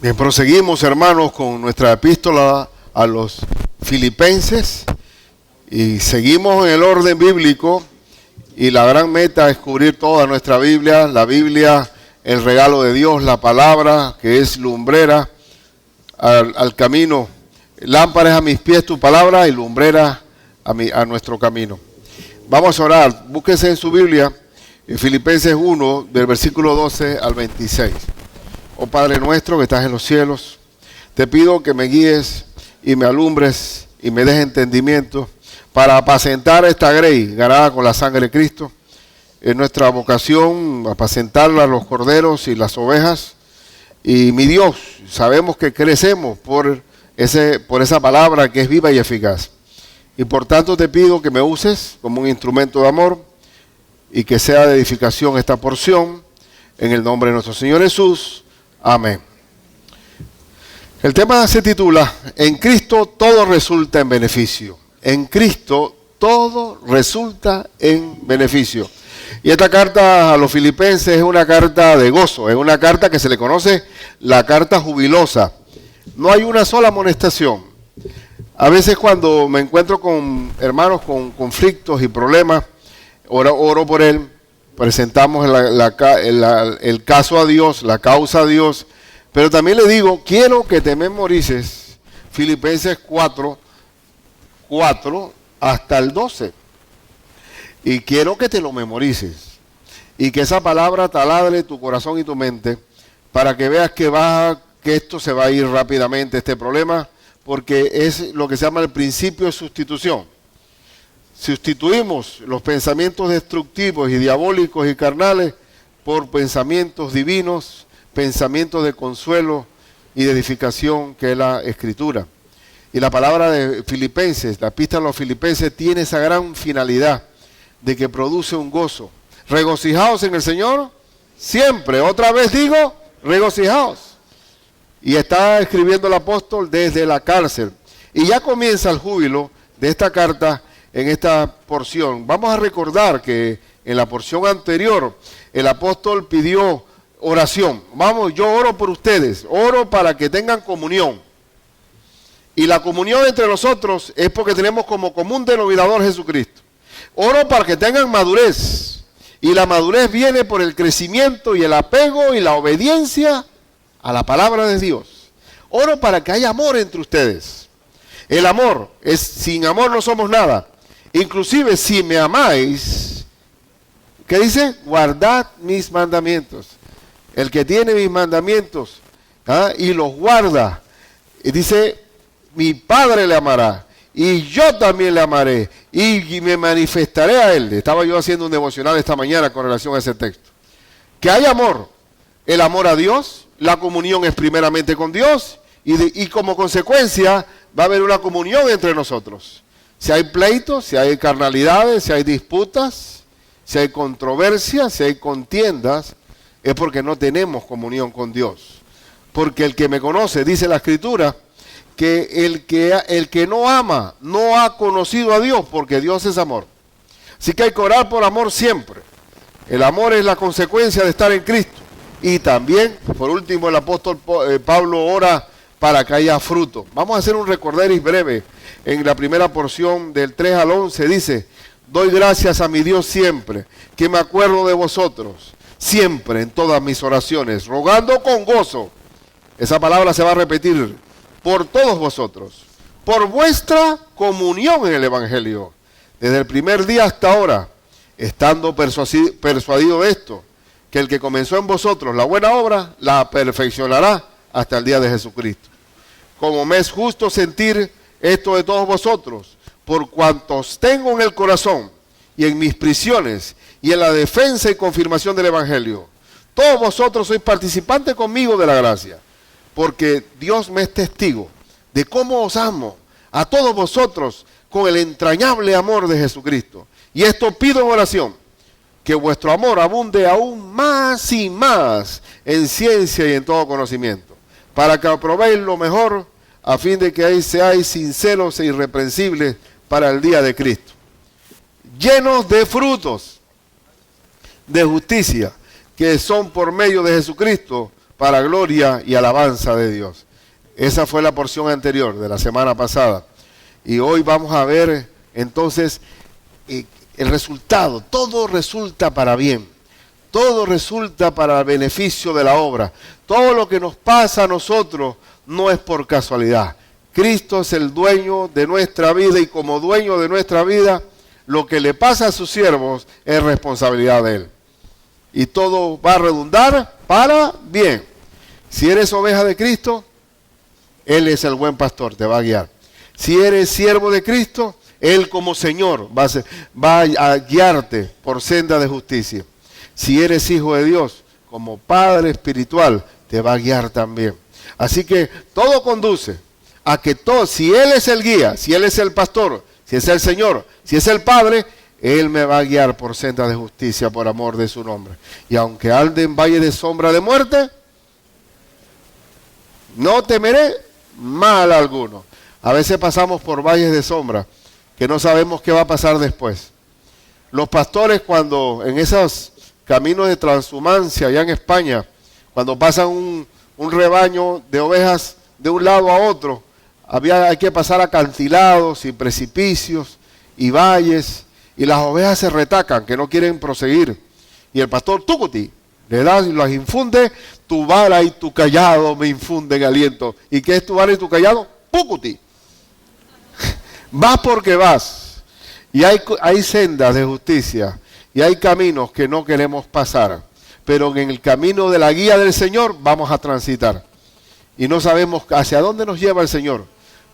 Bien, proseguimos, hermanos, con nuestra epístola a los Filipenses y seguimos en el orden bíblico y la gran meta es cubrir toda nuestra Biblia, la Biblia, el regalo de Dios, la palabra que es lumbrera al camino, lámpara es a mis pies tu palabra y lumbrera a nuestro camino. Vamos a orar, búsquese en su Biblia, en Filipenses 1, del versículo 12 al 26. Oh Padre nuestro que estás en los cielos, te pido que me guíes y me alumbres y me des entendimiento para apacentar esta grey ganada con la sangre de Cristo. Es nuestra vocación apacentarla, los corderos y las ovejas. Y mi Dios, sabemos que crecemos por esa palabra que es viva y eficaz. Y por tanto te pido que me uses como un instrumento de amor y que sea de edificación esta porción. En el nombre de nuestro Señor Jesús. Amén. El tema se titula En Cristo todo resulta en beneficio. En Cristo todo resulta en beneficio. Y esta carta a los filipenses es una carta de gozo, es una carta que se le conoce la carta jubilosa. No hay una sola amonestación. A veces cuando me encuentro con hermanos con conflictos y problemas, oro por él. Presentamos el caso a Dios, la causa a Dios, pero también le digo, quiero que te memorices Filipenses 4 hasta el 12. Y quiero que te lo memorices y que esa palabra taladre tu corazón y tu mente para que veas que esto se va a ir rápidamente, este problema, porque es lo que se llama el principio de sustitución. Sustituimos los pensamientos destructivos y diabólicos y carnales por pensamientos divinos, pensamientos de consuelo y de edificación que es la Escritura. Y la palabra de Filipenses, la epístola a los Filipenses tiene esa gran finalidad de que produce un gozo. Regocijaos en el Señor siempre. Otra vez digo, regocijaos. Y está escribiendo el apóstol desde la cárcel. Y ya comienza el júbilo de esta carta en esta porción. Vamos a recordar que en la porción anterior el apóstol pidió oración. Yo oro por ustedes, oro para que tengan comunión. Y la comunión entre nosotros es porque tenemos como común denominador Jesucristo. Oro para que tengan madurez. Y la madurez viene por el crecimiento y el apego y la obediencia a la palabra de Dios. Oro para que haya amor entre ustedes. El amor sin amor no somos nada. Inclusive si me amáis, ¿qué dice? Guardad mis mandamientos. El que tiene mis mandamientos y los guarda, y dice, mi Padre le amará, y yo también le amaré, y me manifestaré a él. Estaba yo haciendo un devocional esta mañana con relación a ese texto. Que hay amor, el amor a Dios, la comunión es primeramente con Dios, y como consecuencia va a haber una comunión entre nosotros. Si hay pleitos, si hay carnalidades, si hay disputas, si hay controversias, si hay contiendas, es porque no tenemos comunión con Dios. Porque el que me conoce, dice la Escritura, que el que no ama no ha conocido a Dios, porque Dios es amor. Así que hay que orar por amor siempre. El amor es la consecuencia de estar en Cristo. Y también, por último, el apóstol Pablo ora para que haya fruto. Vamos a hacer un recorderis breve. En la primera porción del 3 al 11 dice, doy gracias a mi Dios siempre, que me acuerdo de vosotros, siempre en todas mis oraciones, rogando con gozo. Esa palabra se va a repetir, por todos vosotros, por vuestra comunión en el Evangelio, desde el primer día hasta ahora, estando persuadido de esto, que el que comenzó en vosotros la buena obra, la perfeccionará hasta el día de Jesucristo. Como me es justo sentir esto de todos vosotros, por cuantos tengo en el corazón y en mis prisiones y en la defensa y confirmación del Evangelio. Todos vosotros sois participantes conmigo de la gracia, porque Dios me es testigo de cómo os amo a todos vosotros con el entrañable amor de Jesucristo. Y esto pido en oración, que vuestro amor abunde aún más y más en ciencia y en todo conocimiento, para que aprobéis lo mejor, a fin de que ahí seáis sinceros e irreprensibles para el día de Cristo, llenos de frutos de justicia, que son por medio de Jesucristo, para gloria y alabanza de Dios. Esa fue la porción anterior de la semana pasada. Y hoy vamos a ver entonces el resultado. Todo resulta para bien. Todo resulta para el beneficio de la obra. Todo lo que nos pasa a nosotros no es por casualidad. Cristo es el dueño de nuestra vida y como dueño de nuestra vida, lo que le pasa a sus siervos es responsabilidad de Él. Y todo va a redundar para bien. Si eres oveja de Cristo, Él es el buen pastor, te va a guiar. Si eres siervo de Cristo, Él como Señor va a guiarte por senda de justicia. Si eres hijo de Dios, como Padre espiritual, te va a guiar también. Así que todo conduce a que todo, si Él es el guía, si Él es el pastor, si es el Señor, si es el Padre, Él me va a guiar por senda de justicia por amor de su nombre. Y aunque ande en valle de sombra de muerte, no temeré mal alguno. A veces pasamos por valles de sombra que no sabemos qué va a pasar después. Los pastores cuando en esos caminos de transhumancia allá en España, cuando pasan un rebaño de ovejas de un lado a otro, hay que pasar acantilados y precipicios y valles, y las ovejas se retacan, que no quieren proseguir. Y el pastor Tucuti le da y las infunde, tu vara y tu callado me infunden aliento. ¿Y qué es tu vara y tu callado? Pucuti. Vas porque vas. Y hay sendas de justicia y hay caminos que no queremos pasar. Pero en el camino de la guía del Señor vamos a transitar. Y no sabemos hacia dónde nos lleva el Señor.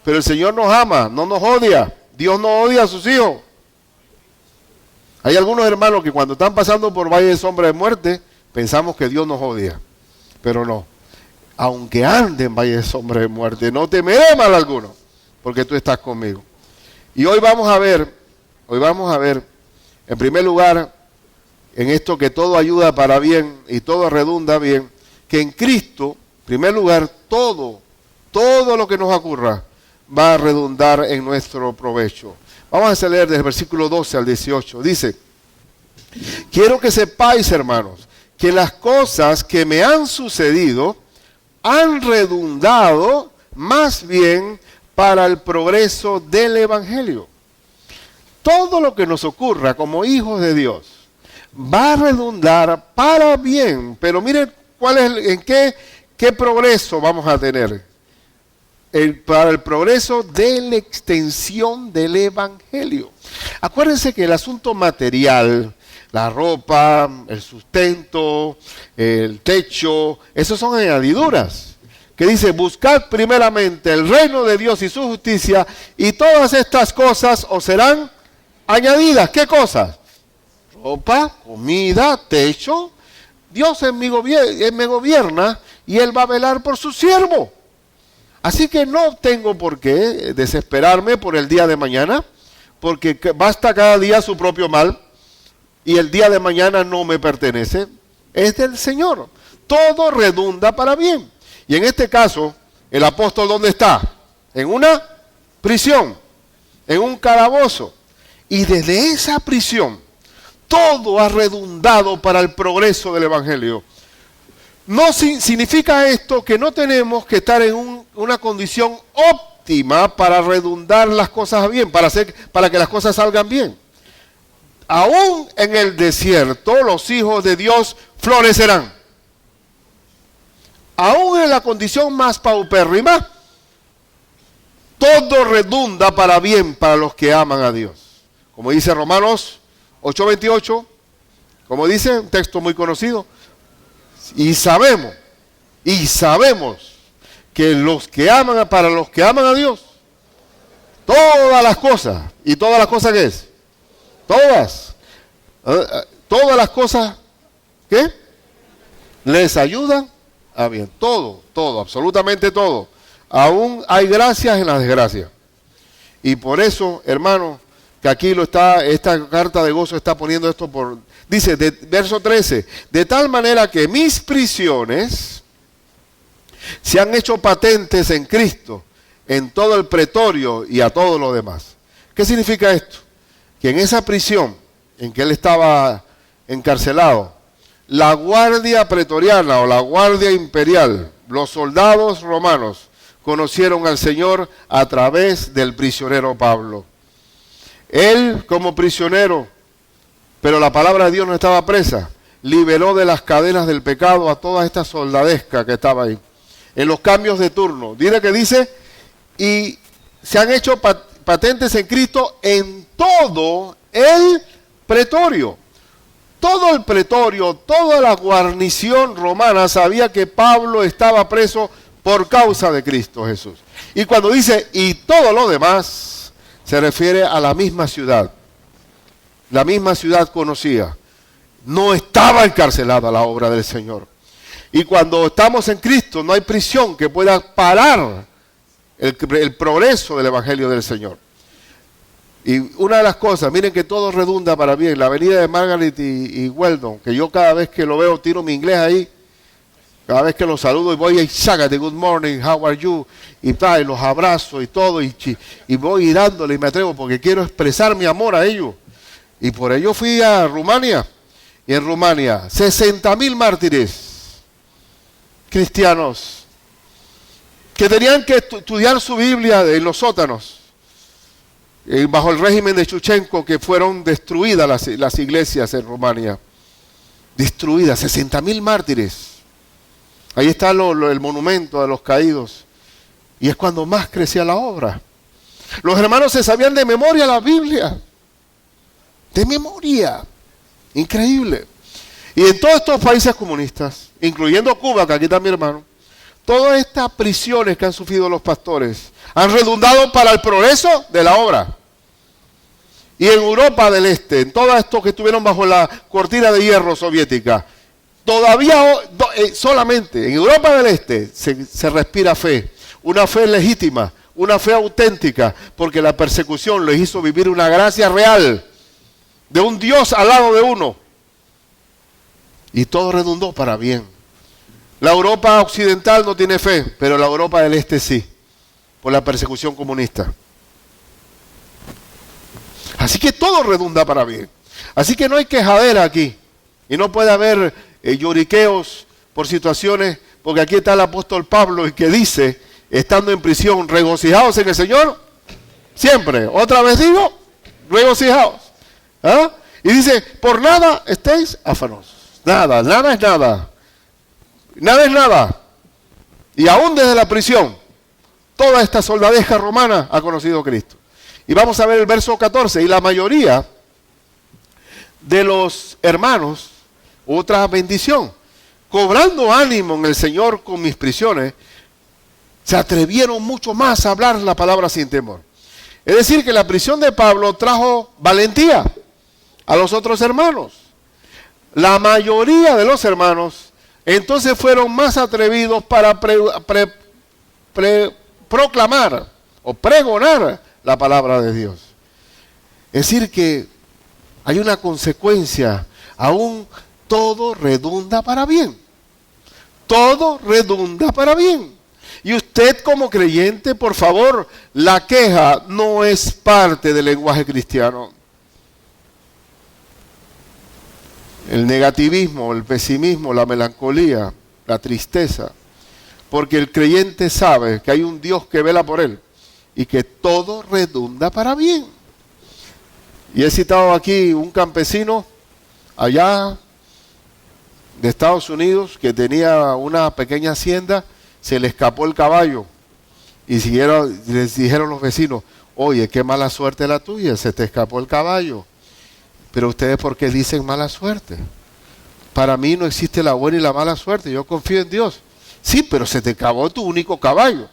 Pero el Señor nos ama, no nos odia. Dios no odia a sus hijos. Hay algunos hermanos que cuando están pasando por valle de sombra de muerte, pensamos que Dios nos odia. Pero no. Aunque ande en valle de sombra de muerte, no temeré mal alguno, porque tú estás conmigo. Y hoy vamos a ver, en primer lugar, en esto que todo ayuda para bien y todo redunda bien, que en Cristo, en primer lugar, todo lo que nos ocurra va a redundar en nuestro provecho. Vamos a leer desde el versículo 12 al 18. Dice, quiero que sepáis, hermanos, que las cosas que me han sucedido han redundado más bien para el progreso del Evangelio. Todo lo que nos ocurra como hijos de Dios va a redundar para bien. Pero miren en qué progreso vamos a tener. Para el progreso de la extensión del Evangelio. Acuérdense que el asunto material, la ropa, el sustento, el techo, esos son añadiduras. Que dice, buscad primeramente el reino de Dios y su justicia, y todas estas cosas os serán añadidas. ¿Qué cosas? Ropa, comida, techo. Dios me gobierna y Él va a velar por su siervo. Así que no tengo por qué desesperarme por el día de mañana, porque basta cada día su propio mal, y el día de mañana no me pertenece, es del Señor. Todo redunda para bien. Y en este caso, el apóstol, ¿dónde está? En una prisión, en un calabozo. Y desde esa prisión, todo ha redundado para el progreso del Evangelio. No significa esto que no tenemos que estar en una condición óptima para redundar las cosas bien, para que las cosas salgan bien. Aún en el desierto, los hijos de Dios florecerán. Aún en la condición más paupérrima, todo redunda para bien para los que aman a Dios. Como dice Romanos 8:28, como dice, un texto muy conocido, y sabemos que para los que aman a Dios, todas las cosas, ¿y todas las cosas qué es? Todas las cosas, ¿qué? Les ayudan a bien. Todo, absolutamente todo. Aún hay gracias en la desgracia. Y por eso, hermano, que aquí esta carta de gozo está poniendo esto dice, verso 13, de tal manera que mis prisiones se han hecho patentes en Cristo, en todo el pretorio y a todo lo demás. ¿Qué significa esto? Que en esa prisión en que él estaba encarcelado, la guardia pretoriana o la guardia imperial, los soldados romanos, conocieron al Señor a través del prisionero Pablo. Él como prisionero, pero la palabra de Dios no estaba presa, liberó de las cadenas del pecado a toda esta soldadesca que estaba ahí. En los cambios de turno, dice, y se han hecho patentes en Cristo en todo el pretorio. Todo el pretorio, toda la guarnición romana sabía que Pablo estaba preso por causa de Cristo Jesús. Y cuando dice, y todo lo demás, se refiere a la misma ciudad. La misma ciudad conocía. No estaba encarcelada la obra del Señor. Y cuando estamos en Cristo, no hay prisión que pueda parar el progreso del Evangelio del Señor. Y una de las cosas, miren que todo redunda para bien. La avenida de Margaret y Weldon, que yo cada vez que lo veo tiro mi inglés ahí, cada vez que los saludo y voy y sácate, good morning, how are you, y los abrazo y todo, y voy dándole y me atrevo porque quiero expresar mi amor a ellos. Y por ello fui a Rumania, y en Rumania 60,000 mártires cristianos que tenían que estudiar su Biblia en los sótanos, bajo el régimen de Chuchenko, que fueron destruidas las iglesias en Rumania. Destruidas, 60,000 mártires. Ahí está el monumento a los caídos. Y es cuando más crecía la obra. Los hermanos se sabían de memoria la Biblia. De memoria. Increíble. Y en todos estos países comunistas, incluyendo Cuba, que aquí está mi hermano, todas estas prisiones que han sufrido los pastores han redundado para el progreso de la obra. Y en Europa del Este, en todo esto que estuvieron bajo la cortina de hierro soviética, todavía solamente en Europa del Este se respira fe, una fe legítima, una fe auténtica, porque la persecución les hizo vivir una gracia real de un Dios al lado de uno. Y todo redundó para bien. La Europa occidental no tiene fe, pero la Europa del Este sí, por la persecución comunista. Así que todo redunda para bien. Así que no hay quejadera aquí. Y no puede haber lloriqueos por situaciones, porque aquí está el apóstol Pablo y que dice, estando en prisión, regocijaos en el Señor, siempre. Otra vez digo, regocijaos. ¿Ah? Y dice, por nada estéis afanosos. Nada, nada es nada. Nada es nada. Y aún desde la prisión, toda esta soldadesca romana ha conocido a Cristo. Y vamos a ver el verso 14. Y la mayoría de los hermanos, otra bendición, cobrando ánimo en el Señor con mis prisiones, se atrevieron mucho más a hablar la palabra sin temor. Es decir, que la prisión de Pablo trajo valentía a los otros hermanos. La mayoría de los hermanos entonces fueron más atrevidos para proclamar o pregonar la palabra de Dios. Es decir que hay una consecuencia, aún todo redunda para bien. Todo redunda para bien. Y usted como creyente, por favor, la queja no es parte del lenguaje cristiano. El negativismo, el pesimismo, la melancolía, la tristeza. Porque el creyente sabe que hay un Dios que vela por él y que todo redunda para bien. Y he citado aquí un campesino allá de Estados Unidos que tenía una pequeña hacienda, se le escapó el caballo y les dijeron los vecinos, oye, qué mala suerte la tuya, se te escapó el caballo. Pero ustedes, ¿por qué dicen mala suerte? Para mí no existe la buena y la mala suerte, yo confío en Dios. Sí, pero se te acabó tu único caballo.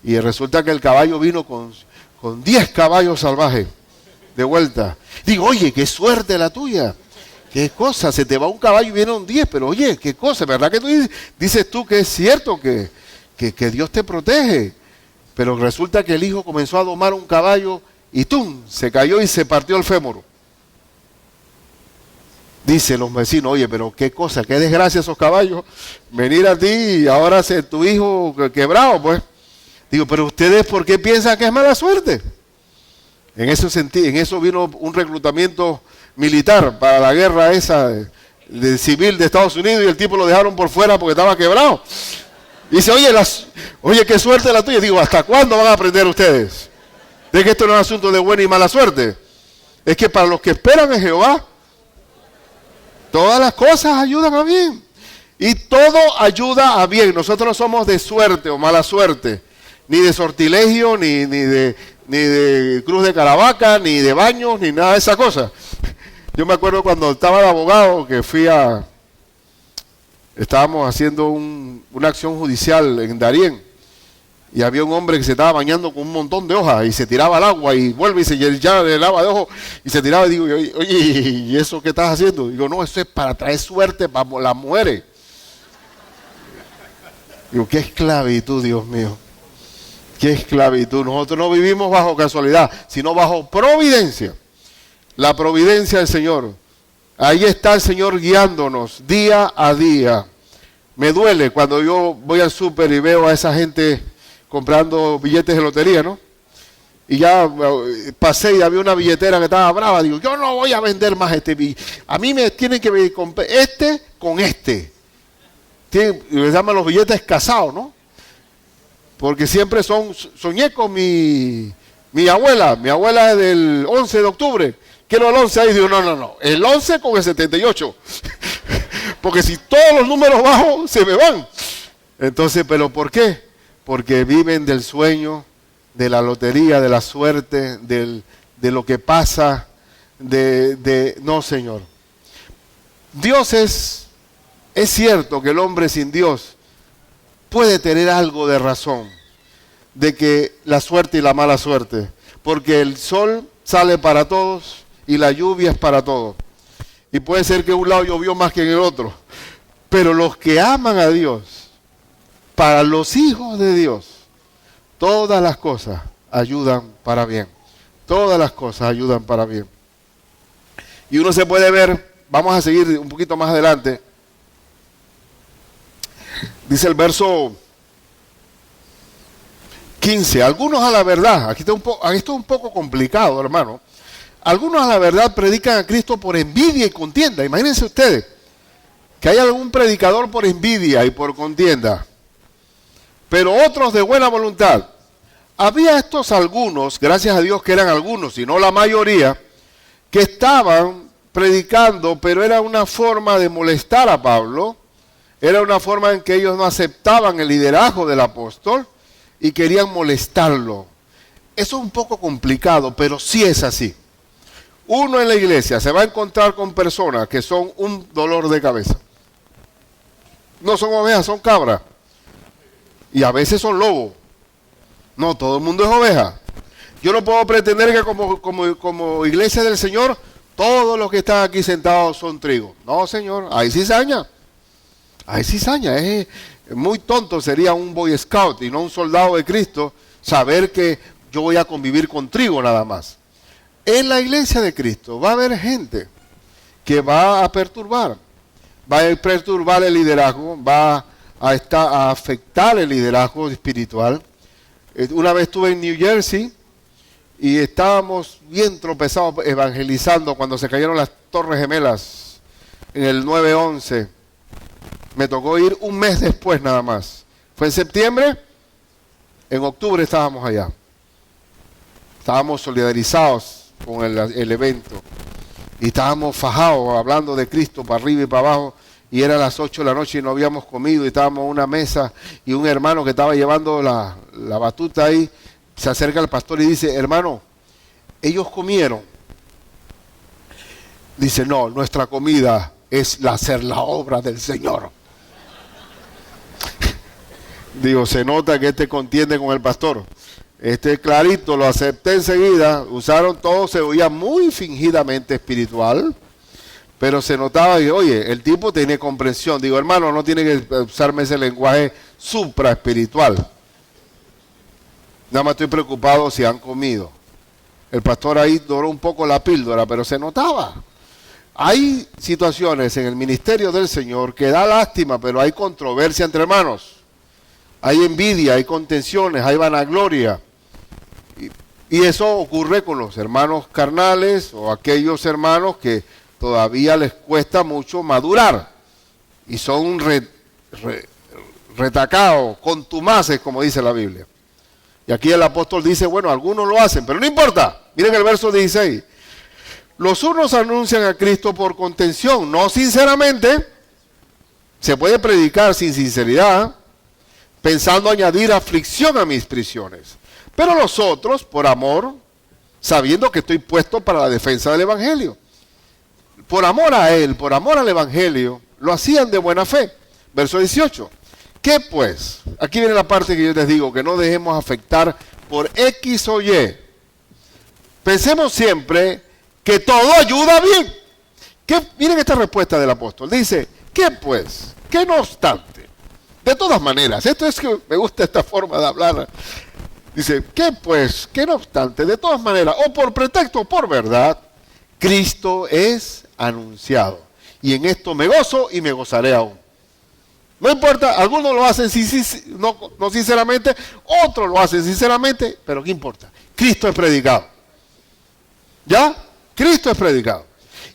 Y resulta que el caballo vino con 10 caballos salvajes de vuelta. Digo, oye, qué suerte la tuya. Qué cosa, se te va un caballo y vienen 10, pero oye, qué cosa, ¿verdad que tú dices tú que es cierto que Dios te protege? Pero resulta que el hijo comenzó a domar un caballo y ¡tum!, se cayó y se partió el fémur. Dicen los vecinos, oye, pero qué cosa, qué desgracia esos caballos, venir a ti y ahora ser tu hijo quebrado, pues. Digo, pero ustedes, ¿por qué piensan que es mala suerte? En eso vino un reclutamiento militar para la guerra esa civil de Estados Unidos y el tipo lo dejaron por fuera porque estaba quebrado. Y dice, oye, qué suerte la tuya. Digo, ¿hasta cuándo van a aprender ustedes? De que esto no es asunto de buena y mala suerte. Es que para los que esperan en Jehová, todas las cosas ayudan a bien. Y todo ayuda a bien. Nosotros no somos de suerte o mala suerte, ni de sortilegio, ni de cruz de Caravaca, ni de baños, ni nada de esa cosa. Yo me acuerdo cuando estaba de abogado que estábamos haciendo una acción judicial en Darién y había un hombre que se estaba bañando con un montón de hojas y se tiraba al agua y vuelve y se llenaba de lava de ojos y se tiraba y digo, oye, ¿y eso qué estás haciendo? Digo, no, eso es para traer suerte para las mujeres. Digo, qué esclavitud, Dios mío. Qué esclavitud. Nosotros no vivimos bajo casualidad, sino bajo providencia. La providencia del Señor. Ahí está el Señor guiándonos día a día. Me duele cuando yo voy al súper y veo a esa gente comprando billetes de lotería, ¿no? Y ya pasé y había una billetera que estaba brava. Digo, yo no voy a vender más este billete. A mí me tienen que comprar este con este. Les llaman los billetes casados, ¿no? Porque siempre soñé con mi abuela. Mi abuela es del 11 de octubre. Quiero el 11 ahí. Digo, no. El 11 con el 78. Porque si todos los números bajos se me van. Entonces, ¿pero por qué? Porque viven del sueño, de la lotería, de la suerte, de lo que pasa. No, Señor. Dios es cierto que el hombre sin Dios puede tener algo de razón de que la suerte y la mala suerte, porque el sol sale para todos y la lluvia es para todos. Y puede ser que un lado llovió más que en el otro, pero los que aman a Dios, para los hijos de Dios, todas las cosas ayudan para bien. Todas las cosas ayudan para bien. Y uno se puede ver, vamos a seguir un poquito más adelante. Dice el verso 15, algunos a la verdad, esto es un poco complicado, hermano. Algunos a la verdad predican a Cristo por envidia y contienda. Imagínense ustedes que hay algún predicador por envidia y por contienda, pero otros de buena voluntad. Había estos algunos, gracias a Dios que eran algunos y no la mayoría, que estaban predicando, pero era una forma de molestar a Pablo. Era una forma en que ellos no aceptaban el liderazgo del apóstol y querían molestarlo. Eso es un poco complicado, pero sí es así. Uno en la iglesia se va a encontrar con personas que son un dolor de cabeza. No son ovejas, son cabras. Y a veces son lobos. No, todo el mundo es oveja. Yo no puedo pretender que como iglesia del Señor, todos los que están aquí sentados son trigo. No, Señor, hay cizaña. Hay cizaña. Es muy tonto sería un Boy Scout y no un soldado de Cristo saber que yo voy a convivir con trigo nada más. En la iglesia de Cristo va a haber gente que va a perturbar el liderazgo, va a afectar el liderazgo espiritual. Una vez estuve en New Jersey y estábamos bien tropezados evangelizando cuando se cayeron las Torres Gemelas en el 9/11. Me tocó ir un mes después nada más. Fue en septiembre, en octubre estábamos allá. Estábamos solidarizados con el evento. Y estábamos fajados hablando de Cristo para arriba y para abajo. Y eran las 8 de la noche y no habíamos comido. Y estábamos en una mesa y un hermano que estaba llevando la batuta ahí se acerca al pastor y dice, hermano, ellos comieron. Dice, no, nuestra comida es hacer la obra del Señor. Digo, se nota que contiende con el pastor. Clarito, lo acepté enseguida. Usaron todo, se oía muy fingidamente espiritual. Pero se notaba que, oye, el tipo tiene comprensión. Digo, hermano, no tiene que usarme ese lenguaje supra espiritual. Nada más estoy preocupado si han comido. El pastor ahí doró un poco la píldora, pero se notaba. Hay situaciones en el ministerio del Señor que da lástima, pero hay controversia entre hermanos. Hay envidia, hay contenciones, hay vanagloria. Y eso ocurre con los hermanos carnales o aquellos hermanos que todavía les cuesta mucho madurar y son retacados, contumaces, como dice la Biblia. Y aquí el apóstol dice, bueno, algunos lo hacen, pero no importa. Miren el verso 16. Los unos anuncian a Cristo por contención, no sinceramente. Se puede predicar sin sinceridad, pensando añadir aflicción a mis prisiones. Pero los otros, por amor, sabiendo que estoy puesto para la defensa del Evangelio. Por amor a Él, por amor al Evangelio, lo hacían de buena fe. Verso 18. ¿Qué pues? Aquí viene la parte que yo les digo, que no dejemos afectar por X o Y. Pensemos siempre que todo ayuda bien. Miren esta respuesta del apóstol. Dice, ¿qué pues? ¿Qué no obstante? De todas maneras, esto es que me gusta esta forma de hablar. Dice, ¿qué pues? ¿Qué no obstante? De todas maneras, o por pretexto o por verdad, Cristo es anunciado. Y en esto me gozo y me gozaré aún. No importa, algunos lo hacen no sinceramente, otros lo hacen sinceramente, pero ¿qué importa? Cristo es predicado. ¿Ya? Cristo es predicado.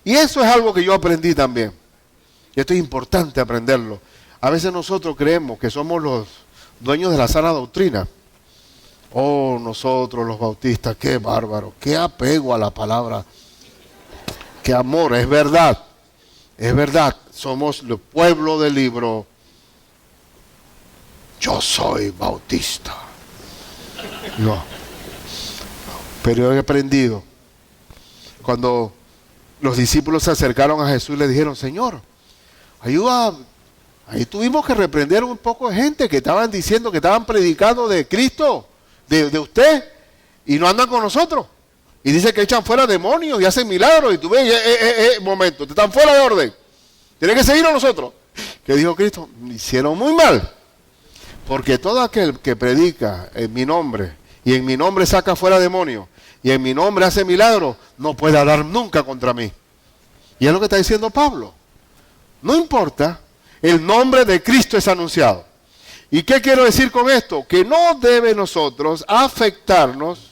Y eso es algo que yo aprendí también. Y esto es importante aprenderlo. A veces nosotros creemos que somos los dueños de la sana doctrina. Oh, nosotros los bautistas, qué bárbaro, qué apego a la palabra. Qué amor, es verdad. Es verdad, somos el pueblo del libro. Yo soy bautista. No. Pero he aprendido. Cuando los discípulos se acercaron a Jesús, le dijeron, Señor, ayuda. Ahí tuvimos que reprender un poco de gente que estaban diciendo, que estaban predicando de Cristo, de usted, y no andan con nosotros. Y dice que echan fuera demonios y hacen milagros. Y tú ves, momento, te están fuera de orden. Tienen que seguir a nosotros. ¿Qué dijo Cristo? Hicieron muy mal. Porque todo aquel que predica en mi nombre, y en mi nombre saca fuera demonios, y en mi nombre hace milagros, no puede hablar nunca contra mí. Y es lo que está diciendo Pablo. No importa, el nombre de Cristo es anunciado. ¿Y qué quiero decir con esto? Que no debe nosotros afectarnos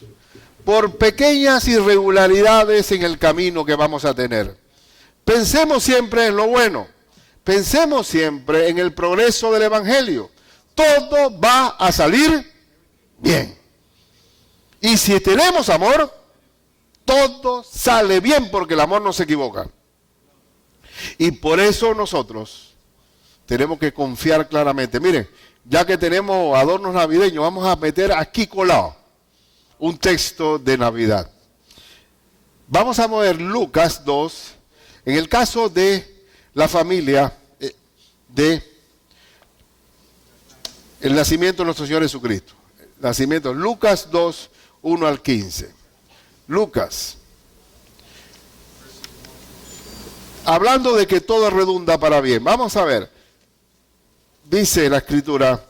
por pequeñas irregularidades en el camino que vamos a tener. Pensemos siempre en lo bueno. Pensemos siempre en el progreso del Evangelio. Todo va a salir bien. Y si tenemos amor, todo sale bien porque el amor no se equivoca. Y por eso nosotros tenemos que confiar claramente. Miren, ya que tenemos adornos navideños, vamos a meter aquí colado un texto de Navidad. Vamos a mover Lucas 2, en el caso de la familia de el nacimiento de nuestro Señor Jesucristo. Nacimiento, Lucas 2, 1 al 15. Lucas. Hablando de que todo redunda para bien. Vamos a ver. Dice la Escritura.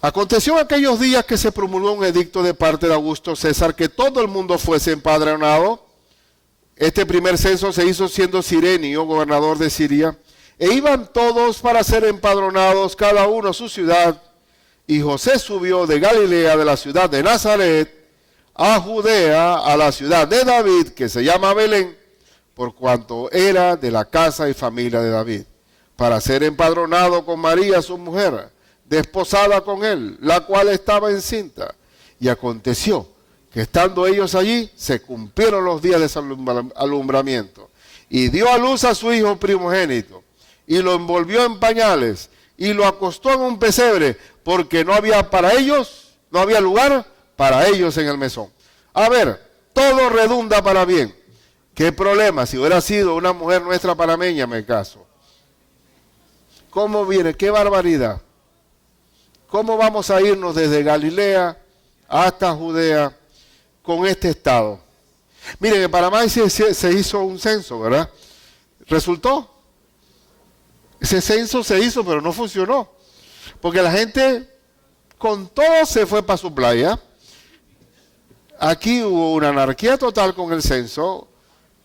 Aconteció en aquellos días que se promulgó un edicto de parte de Augusto César que todo el mundo fuese empadronado. Este primer censo se hizo siendo Cirenio, gobernador de Siria, e iban todos para ser empadronados, cada uno a su ciudad. Y José subió de Galilea, de la ciudad de Nazaret, a Judea, a la ciudad de David, que se llama Belén, por cuanto era de la casa y familia de David, para ser empadronado con María, su mujer, desposada con él, la cual estaba encinta. Y aconteció que estando ellos allí, se cumplieron los días de su alumbramiento. Y dio a luz a su hijo primogénito, y lo envolvió en pañales, y lo acostó en un pesebre, porque no había lugar para ellos en el mesón. A ver, todo redunda para bien. ¿Qué problema? Si hubiera sido una mujer nuestra panameña, me caso. ¿Cómo viene? ¡Qué barbaridad! ¿Cómo vamos a irnos desde Galilea hasta Judea con este estado? Miren, en Panamá se hizo un censo, ¿verdad? Resultó. Ese censo se hizo, pero no funcionó. Porque la gente con todo se fue para su playa. Aquí hubo una anarquía total con el censo.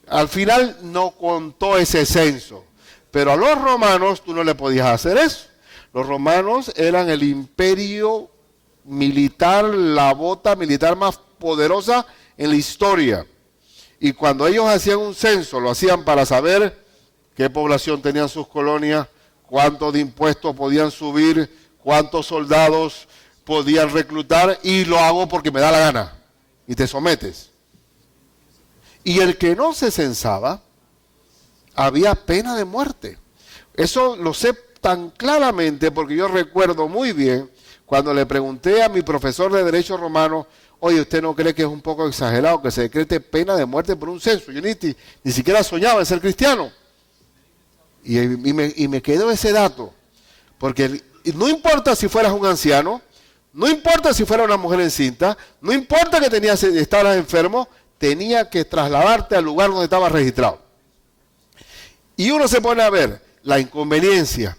Al final no contó ese censo. Pero a los romanos tú no le podías hacer eso. Los romanos eran el imperio militar, la bota militar más poderosa en la historia. Y cuando ellos hacían un censo, lo hacían para saber qué población tenían sus colonias, cuánto de impuestos podían subir, cuántos soldados podían reclutar, y lo hago porque me da la gana. Y te sometes. Y el que no se censaba, había pena de muerte. Eso lo sé tan claramente porque yo recuerdo muy bien cuando le pregunté a mi profesor de Derecho Romano, oye, ¿usted no cree que es un poco exagerado que se decrete pena de muerte por un censo? Yo ni siquiera soñaba en ser cristiano. Y me quedó ese dato. Porque no importa si fueras un anciano, no importa si fuera una mujer encinta, no importa que estabas enfermo, tenía que trasladarte al lugar donde estabas registrado. Y uno se pone a ver la inconveniencia.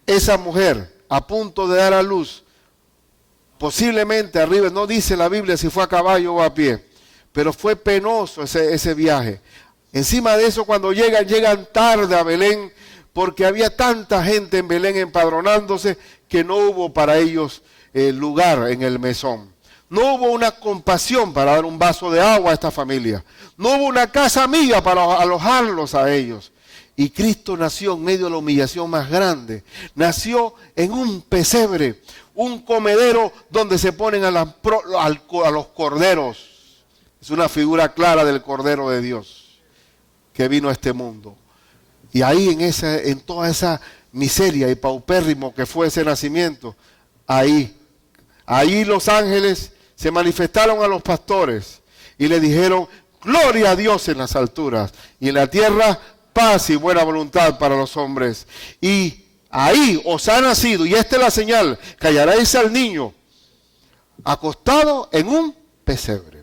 Esa mujer a punto de dar a luz, posiblemente arriba, no dice la Biblia si fue a caballo o a pie, pero fue penoso ese viaje. Encima de eso, cuando llegan tarde a Belén, porque había tanta gente en Belén empadronándose que no hubo para ellos lugar en el mesón. No hubo una compasión para dar un vaso de agua a esta familia. No hubo una casa amiga para alojarlos a ellos. Y Cristo nació en medio de la humillación más grande. Nació en un pesebre, un comedero donde se ponen a los corderos. Es una figura clara del Cordero de Dios que vino a este mundo. Y ahí en toda esa miseria y paupérrimo que fue ese nacimiento, ahí los ángeles se manifestaron a los pastores y le dijeron, gloria a Dios en las alturas y en la tierra paz y buena voluntad para los hombres. Y ahí os ha nacido, y esta es la señal, que hallaréis al niño acostado en un pesebre.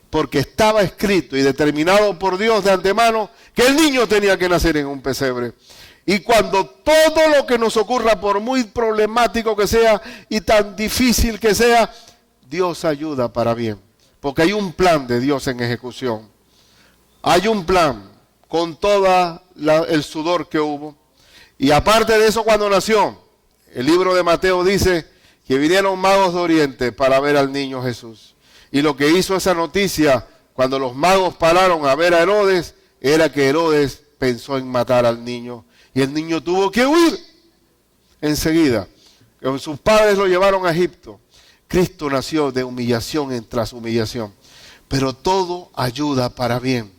Porque estaba escrito y determinado por Dios de antemano que el niño tenía que nacer en un pesebre. Y cuando todo lo que nos ocurra, por muy problemático que sea y tan difícil que sea, Dios ayuda para bien. Porque hay un plan de Dios en ejecución. Hay un plan con todo el sudor que hubo. Y aparte de eso, cuando nació, el libro de Mateo dice que vinieron magos de Oriente para ver al niño Jesús. Y lo que hizo esa noticia, cuando los magos pararon a ver a Herodes, era que Herodes pensó en matar al niño. Y el niño tuvo que huir enseguida. Sus padres lo llevaron a Egipto. Cristo nació de humillación tras humillación. Pero todo ayuda para bien.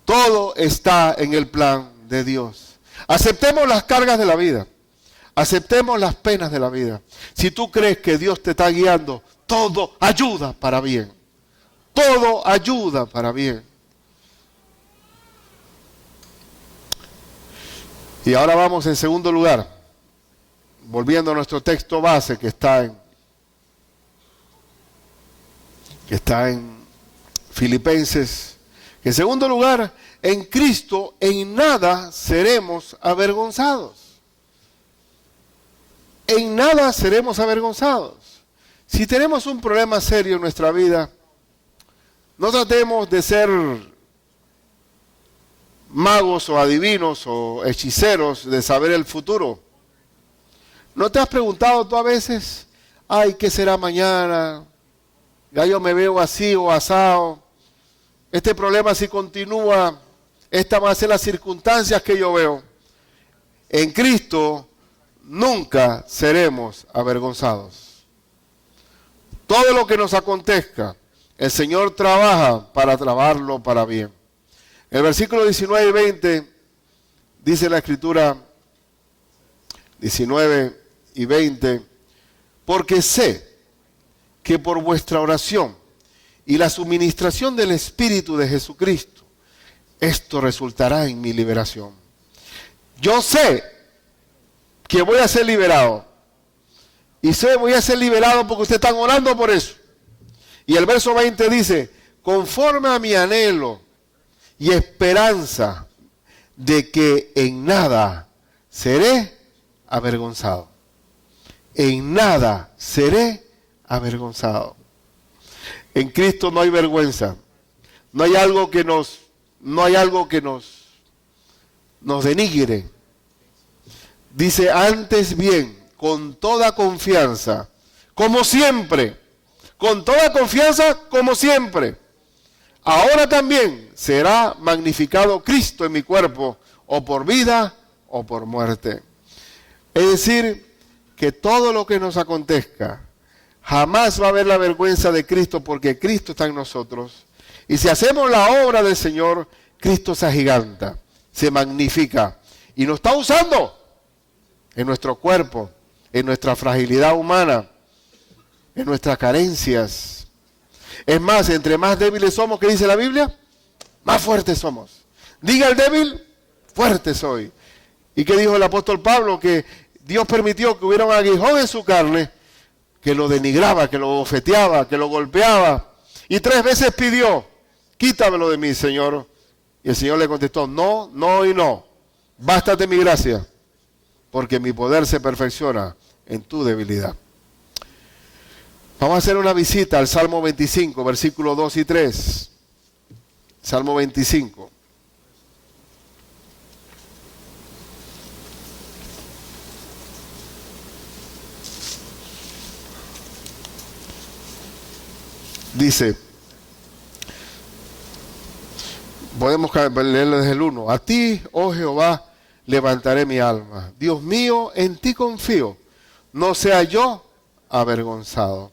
Todo está en el plan de Dios. Aceptemos las cargas de la vida. Aceptemos las penas de la vida. Si tú crees que Dios te está guiando, todo ayuda para bien. Todo ayuda para bien. Y ahora vamos en segundo lugar, volviendo a nuestro texto base que está en Filipenses. En segundo lugar, en Cristo en nada seremos avergonzados. En nada seremos avergonzados. Si tenemos un problema serio en nuestra vida, no tratemos de ser magos o adivinos o hechiceros de saber el futuro. ¿No te has preguntado tú a veces, ay, ¿qué será mañana? Ya yo me veo así o asado. Este problema si continúa, estas van a ser las circunstancias que yo veo. En Cristo nunca seremos avergonzados. Todo lo que nos acontezca, el Señor trabaja para trabajarlo para bien. El versículo 19 y 20 dice la Escritura, 19 y 20, porque sé que por vuestra oración y la suministración del Espíritu de Jesucristo, esto resultará en mi liberación. Yo sé que voy a ser liberado. Y voy a ser liberado porque ustedes están orando por eso. Y el verso 20 dice, conforme a mi anhelo y esperanza de que en nada seré avergonzado. En nada seré avergonzado. En Cristo no hay vergüenza. No hay algo que nos denigre. Dice, antes bien, con toda confianza, como siempre, con toda confianza, como siempre, ahora también será magnificado Cristo en mi cuerpo, o por vida o por muerte. Es decir, que todo lo que nos acontezca, jamás va a haber la vergüenza de Cristo, porque Cristo está en nosotros. Y si hacemos la obra del Señor, Cristo se agiganta, se magnifica y nos está usando en nuestro cuerpo, en nuestra fragilidad humana, en nuestras carencias. Es más, entre más débiles somos, ¿qué dice la Biblia? Más fuertes somos. Diga el débil, fuerte soy. ¿Y qué dijo el apóstol Pablo? Que Dios permitió que hubiera un aguijón en su carne que lo denigraba, que lo bofeteaba, que lo golpeaba. Y 3 veces pidió, quítamelo de mí, Señor. Y el Señor le contestó, no, no y no. Bástate mi gracia, porque mi poder se perfecciona en tu debilidad. Vamos a hacer una visita al Salmo 25, versículos 2 y 3. Salmo 25. Dice, podemos leerlo desde el 1. A ti, oh Jehová, levantaré mi alma. Dios mío, en ti confío. No sea yo avergonzado.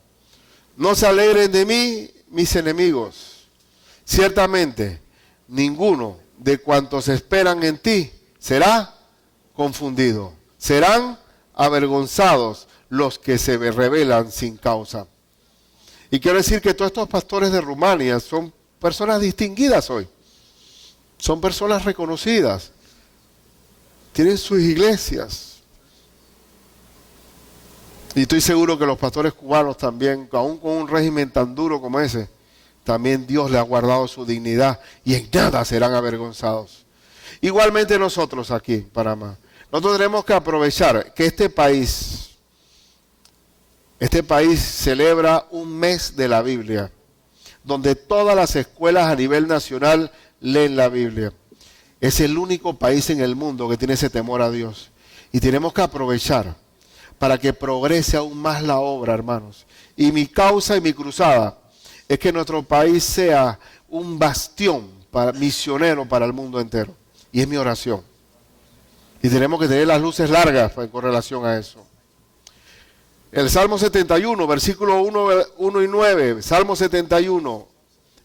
No se alegren de mí mis enemigos. Ciertamente, ninguno de cuantos esperan en ti será confundido. Serán avergonzados los que se rebelan sin causa. Y quiero decir que todos estos pastores de Rumania son personas distinguidas hoy. Son personas reconocidas. Tienen sus iglesias. Y estoy seguro que los pastores cubanos también, aún con un régimen tan duro como ese, también Dios le ha guardado su dignidad y en nada serán avergonzados. Igualmente nosotros aquí en Panamá. Nosotros tenemos que aprovechar que este país celebra un mes de la Biblia, donde todas las escuelas a nivel nacional leen la Biblia. Es el único país en el mundo que tiene ese temor a Dios. Y tenemos que aprovechar para que progrese aún más la obra, hermanos. Y mi causa y mi cruzada es que nuestro país sea un bastión misionero para el mundo entero. Y es mi oración. Y tenemos que tener las luces largas con relación a eso. El Salmo 71, versículo 1 y 9, Salmo 71,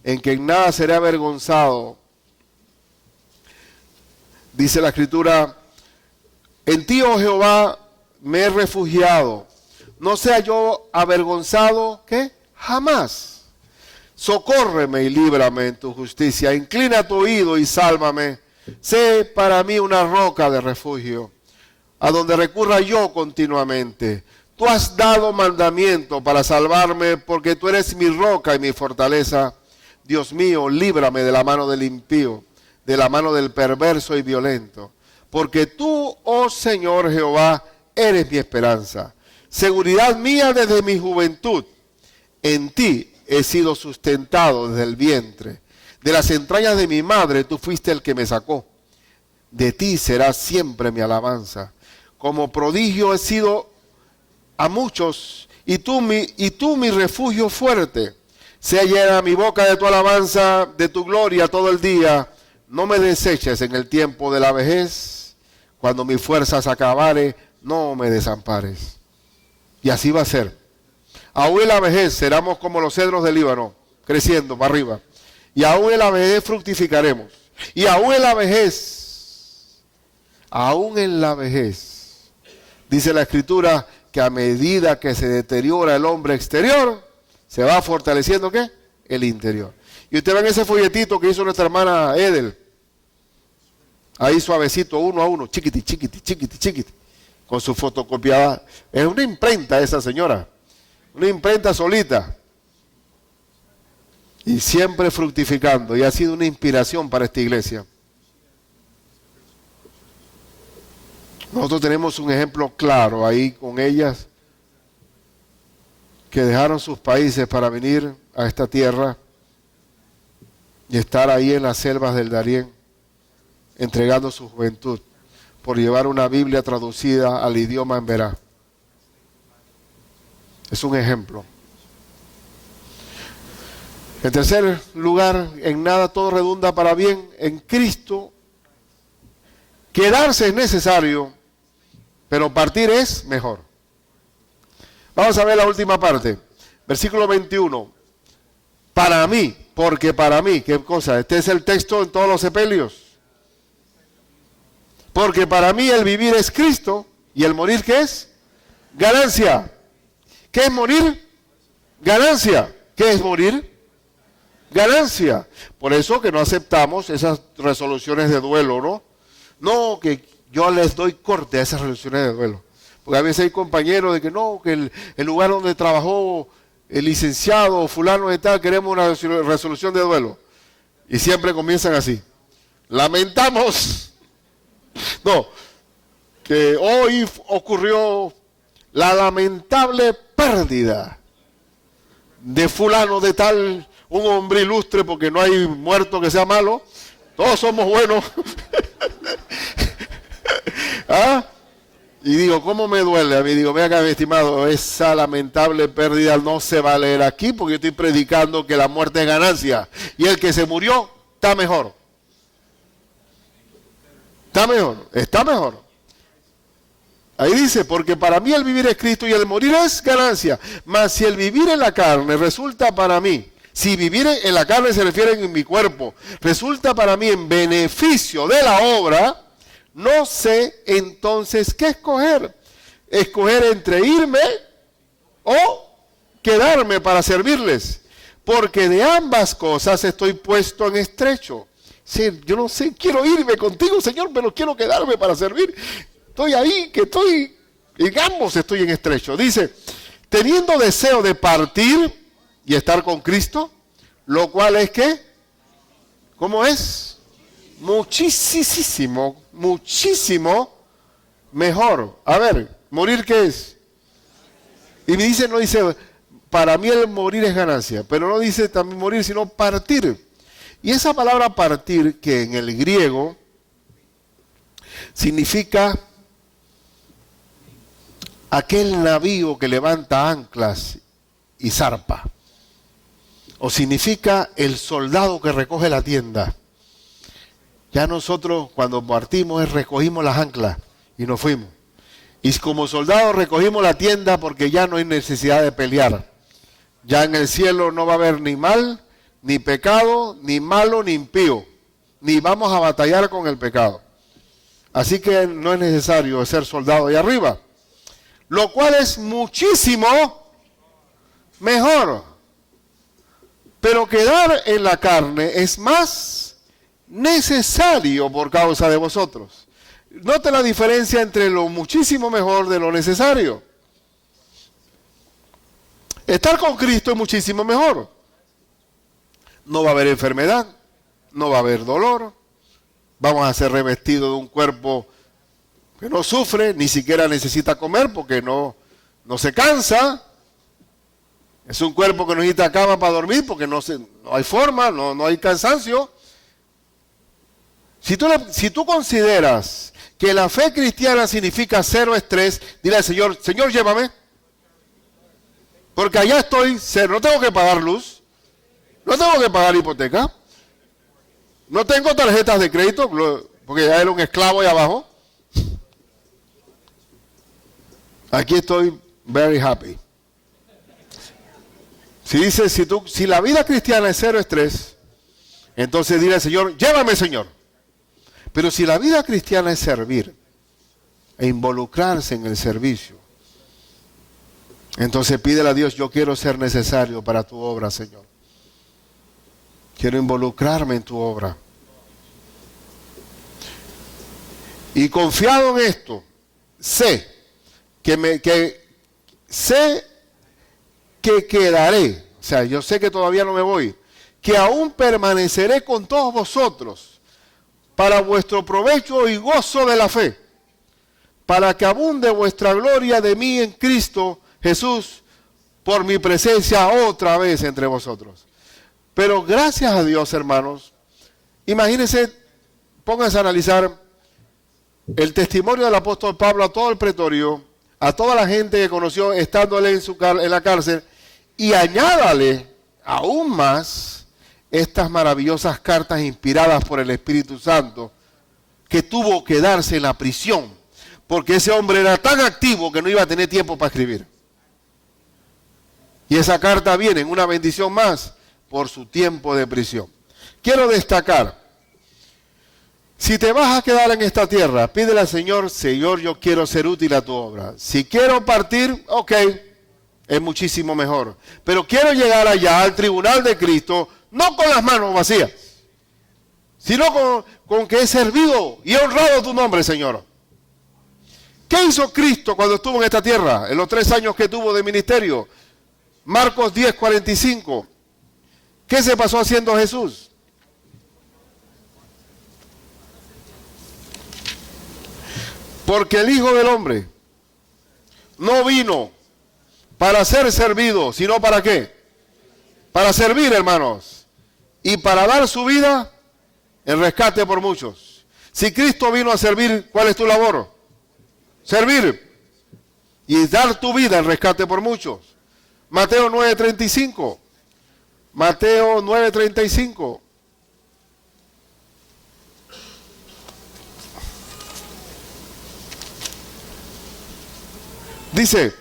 en que en nada seré avergonzado. Dice la Escritura, en ti, oh Jehová, me he refugiado. No sea yo avergonzado, ¿qué? Jamás. Socórreme y líbrame en tu justicia. Inclina tu oído y sálvame. Sé para mí una roca de refugio, a donde recurra yo continuamente. Tú has dado mandamiento para salvarme, porque tú eres mi roca y mi fortaleza. Dios mío, líbrame de la mano del impío, de la mano del perverso y violento. Porque tú, oh Señor Jehová, eres mi esperanza. Seguridad mía desde mi juventud. En ti he sido sustentado desde el vientre. De las entrañas de mi madre tú fuiste el que me sacó. De ti será siempre mi alabanza. Como prodigio he sido a muchos, y tú mi refugio fuerte. Sea llena mi boca de tu alabanza, de tu gloria todo el día. No me deseches en el tiempo de la vejez. Cuando mis fuerzas acabare, no me desampares. Y así va a ser. Aún en la vejez seremos como los cedros del Líbano, creciendo para arriba. Y aún en la vejez fructificaremos. Y aún en la vejez, dice la Escritura, que a medida que se deteriora el hombre exterior, se va fortaleciendo, ¿qué? El interior. Y usted ven ese folletito que hizo nuestra hermana Edel, ahí suavecito, 1 a 1, chiquiti, chiquiti, chiquiti, chiquiti, con su fotocopiada. Es una imprenta esa señora, una imprenta solita. Y siempre fructificando, y ha sido una inspiración para esta iglesia. Nosotros tenemos un ejemplo claro ahí con ellas, que dejaron sus países para venir a esta tierra y estar ahí en las selvas del Darién, entregando su juventud por llevar una Biblia traducida al idioma emberá. Es un ejemplo. En tercer lugar, en nada todo redunda para bien en Cristo. Quedarse es necesario, pero partir es mejor. Vamos a ver la última parte. Versículo 21. Para mí, porque para mí, ¿qué cosa? Este es el texto en todos los sepelios. Porque para mí el vivir es Cristo y el morir, ¿qué es? Ganancia. ¿Qué es morir? Ganancia. ¿Qué es morir? Ganancia. Por eso que no aceptamos esas resoluciones de duelo, ¿no? No, que yo les doy corte a esas resoluciones de duelo. Porque a veces hay compañeros de que no, que el lugar donde trabajó el licenciado fulano de tal, queremos una resolución de duelo. Y siempre comienzan así. Lamentamos. No, que hoy ocurrió la lamentable pérdida de fulano de tal, un hombre ilustre, porque no hay muerto que sea malo, todos somos buenos. ¿Ah? Y digo, ¿cómo me duele? A mí digo, vea acá, mi estimado, esa lamentable pérdida no se va a leer aquí, porque yo estoy predicando que la muerte es ganancia, y el que se murió está mejor. Está mejor. Ahí dice, porque para mí el vivir es Cristo y el morir es ganancia. Mas si el vivir en la carne resulta para mí, si vivir en la carne se refiere en mi cuerpo, resulta para mí en beneficio de la obra, no sé entonces qué escoger. Escoger entre irme o quedarme para servirles. Porque de ambas cosas estoy puesto en estrecho. Sí, yo no sé, quiero irme contigo, Señor, pero quiero quedarme para servir. Estoy ahí, digamos, estoy en estrecho. Dice, teniendo deseo de partir y estar con Cristo, lo cual es que, ¿cómo es? Muchísimo mejor. A ver, ¿morir qué es? Y me dice, no dice, para mí el morir es ganancia, pero no dice también morir, sino partir. Y esa palabra partir, que en el griego significa aquel navío que levanta anclas y zarpa. O significa el soldado que recoge la tienda. Ya nosotros cuando partimos recogimos las anclas y nos fuimos. Y como soldados recogimos la tienda porque ya no hay necesidad de pelear. Ya en el cielo no va a haber ni mal, ni pecado, ni malo, ni impío. Ni vamos a batallar con el pecado. Así que no es necesario ser soldado ahí arriba. Lo cual es muchísimo mejor. Pero quedar en la carne es más necesario por causa de vosotros. Note la diferencia entre lo muchísimo mejor de lo necesario. Estar con Cristo es muchísimo mejor. No va a haber enfermedad, no va a haber dolor, vamos a ser revestidos de un cuerpo que no sufre, ni siquiera necesita comer porque no se cansa. Es un cuerpo que no necesita cama para dormir porque no hay forma, no hay cansancio. Si tú consideras que la fe cristiana significa cero estrés, dile al Señor, Señor, llévame. Porque allá estoy, no tengo que pagar luz, no tengo que pagar hipoteca, no tengo tarjetas de crédito, porque ya era un esclavo ahí abajo. Aquí estoy very happy. Si dice, si la vida cristiana es cero estrés, entonces dile al Señor, llévame, Señor. Pero si la vida cristiana es servir e involucrarse en el servicio, entonces pídele a Dios, yo quiero ser necesario para tu obra, Señor. Quiero involucrarme en tu obra. Y confiado en esto, sé que quedaré, o sea, yo sé que todavía no me voy, que aún permaneceré con todos vosotros para vuestro provecho y gozo de la fe, para que abunde vuestra gloria de mí en Cristo Jesús por mi presencia otra vez entre vosotros. Pero gracias a Dios, hermanos, imagínense, pónganse a analizar el testimonio del apóstol Pablo a todo el pretorio, a toda la gente que conoció estando él en la cárcel, y añádale aún más estas maravillosas cartas inspiradas por el Espíritu Santo, que tuvo que darse en la prisión, porque ese hombre era tan activo que no iba a tener tiempo para escribir. Y esa carta viene en una bendición más por su tiempo de prisión. Quiero destacar, si te vas a quedar en esta tierra, pídele al Señor, Señor, yo quiero ser útil a tu obra. Si quiero partir, ok, es muchísimo mejor. Pero quiero llegar allá al tribunal de Cristo, no con las manos vacías, sino con que he servido y he honrado tu nombre, Señor. ¿Qué hizo Cristo cuando estuvo en esta tierra, en los 3 años que tuvo de ministerio? Marcos 10:45. ¿Qué se pasó haciendo Jesús? Porque el Hijo del Hombre no vino para ser servido, sino ¿para qué? Para servir, hermanos, y para dar su vida en rescate por muchos. Si Cristo vino a servir, ¿cuál es tu labor? Servir y dar tu vida en rescate por muchos. Mateo 9:35. Mateo 9:35. Dice,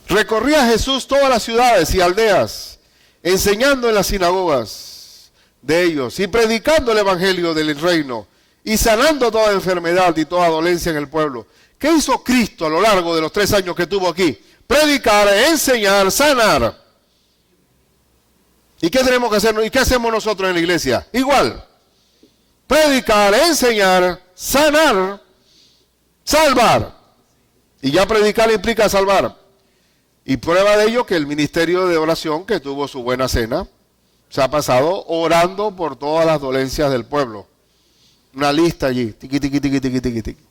recorría Jesús todas las ciudades y aldeas, enseñando en las sinagogas de ellos y predicando el evangelio del reino y sanando toda enfermedad y toda dolencia en el pueblo. ¿Qué hizo Cristo a lo largo de los 3 años que estuvo aquí? Predicar, enseñar, sanar. ¿Y qué tenemos que hacer? ¿Y qué hacemos nosotros en la iglesia? Igual. Predicar, enseñar, sanar, salvar. Y ya predicar implica salvar. Y prueba de ello que el ministerio de oración, que tuvo su buena cena, se ha pasado orando por todas las dolencias del pueblo. Una lista allí. Tiqui, tiqui, tiqui, tiqui, tiqui, tiqui.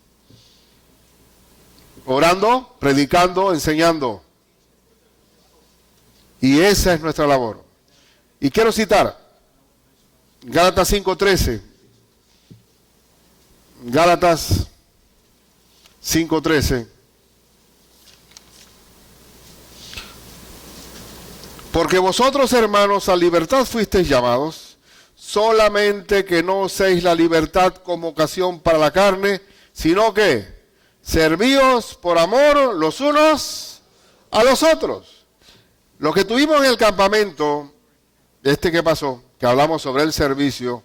Orando, predicando, enseñando. Y esa es nuestra labor. Y quiero citar Gálatas 5:13. Gálatas 5:13. Porque vosotros, hermanos, a libertad fuisteis llamados, solamente que no uséis la libertad como ocasión para la carne, sino que servíos por amor los unos a los otros. Lo que tuvimos en el campamento, que pasó, que hablamos sobre el servicio,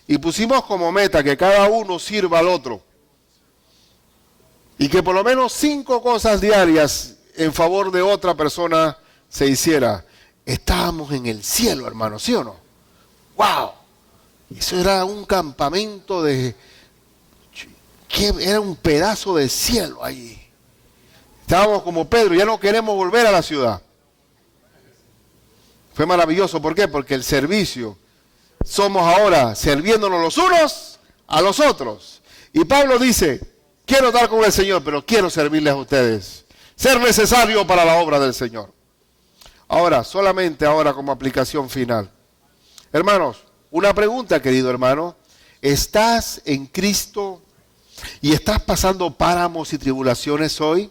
y pusimos como meta que cada uno sirva al otro. Y que por lo menos 5 cosas diarias en favor de otra persona se hiciera. Estábamos en el cielo, hermano, ¿sí o no? ¡Wow! Eso era un campamento era un pedazo de cielo allí. Estábamos como Pedro, ya no queremos volver a la ciudad. Fue maravilloso, ¿por qué? Porque el servicio, somos ahora sirviéndonos los unos a los otros. Y Pablo dice, quiero estar con el Señor, pero quiero servirles a ustedes. Ser necesario para la obra del Señor. Ahora, solamente ahora como aplicación final. Hermanos, una pregunta, querido hermano. ¿Estás en Cristo y estás pasando páramos y tribulaciones hoy?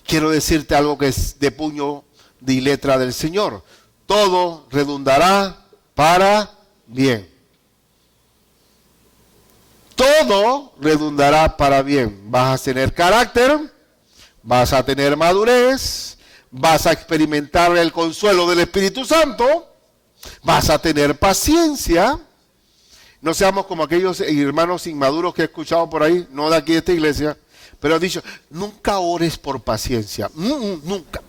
Quiero decirte algo que es de puño y letra del Señor. Todo redundará para bien. Todo redundará para bien. Vas a tener carácter, vas a tener madurez, vas a experimentar el consuelo del Espíritu Santo, vas a tener paciencia. No seamos como aquellos hermanos inmaduros que he escuchado por ahí, no de aquí de esta iglesia, pero han dicho, nunca ores por paciencia, nunca,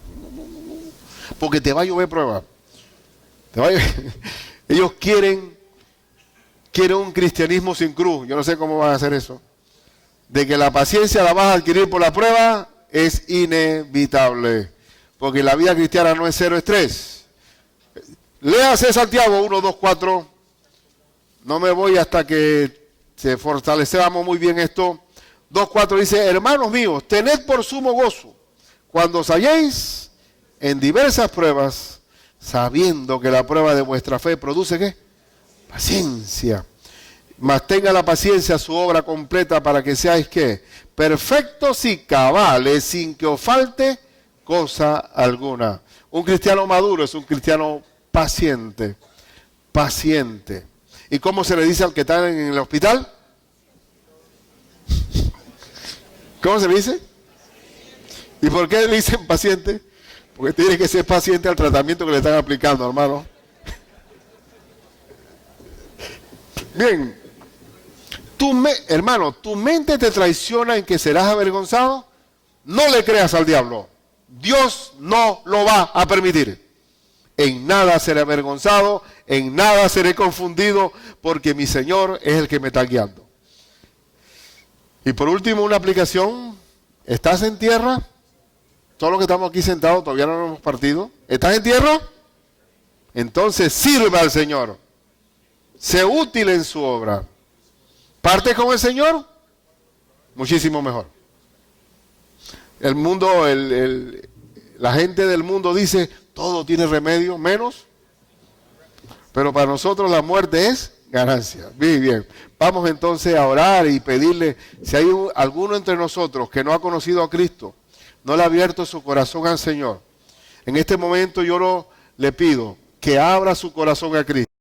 porque te va a llover prueba. Ellos quieren un cristianismo sin cruz. Yo no sé cómo van a hacer eso. De que la paciencia la vas a adquirir por la prueba es inevitable. Porque la vida cristiana no es 0 estrés. Léase Santiago 1, 2, 4. No me voy hasta que se fortalecemos muy bien esto. 2, 4 dice, hermanos míos, tened por sumo gozo cuando os halléis en diversas pruebas, sabiendo que la prueba de vuestra fe produce ¿qué? Paciencia. Mas tenga la paciencia su obra completa para que seáis ¿qué? Perfectos y cabales, sin que os falte cosa alguna. Un cristiano maduro es un cristiano paciente. paciente. ¿Y cómo se le dice al que está en el hospital? ¿Cómo se le dice? ¿Y por qué le dicen paciente? Porque tiene que ser paciente al tratamiento que le están aplicando, hermano. Bien. Hermano, ¿tu mente te traiciona en que serás avergonzado? No le creas al diablo. Dios no lo va a permitir. En nada seré avergonzado, en nada seré confundido, porque mi Señor es el que me está guiando. Y por último, una aplicación. ¿Estás en tierra? Todos los que estamos aquí sentados todavía no nos hemos partido. ¿Estás en tierra? Entonces sirva al Señor. Sé útil en su obra. ¿Parte con el Señor? Muchísimo mejor. El mundo, la gente del mundo dice, todo tiene remedio, menos. Pero para nosotros la muerte es ganancia. Bien, bien. Vamos entonces a orar y pedirle, si hay alguno entre nosotros que no ha conocido a Cristo, no le ha abierto su corazón al Señor, en este momento yo le pido que abra su corazón a Cristo.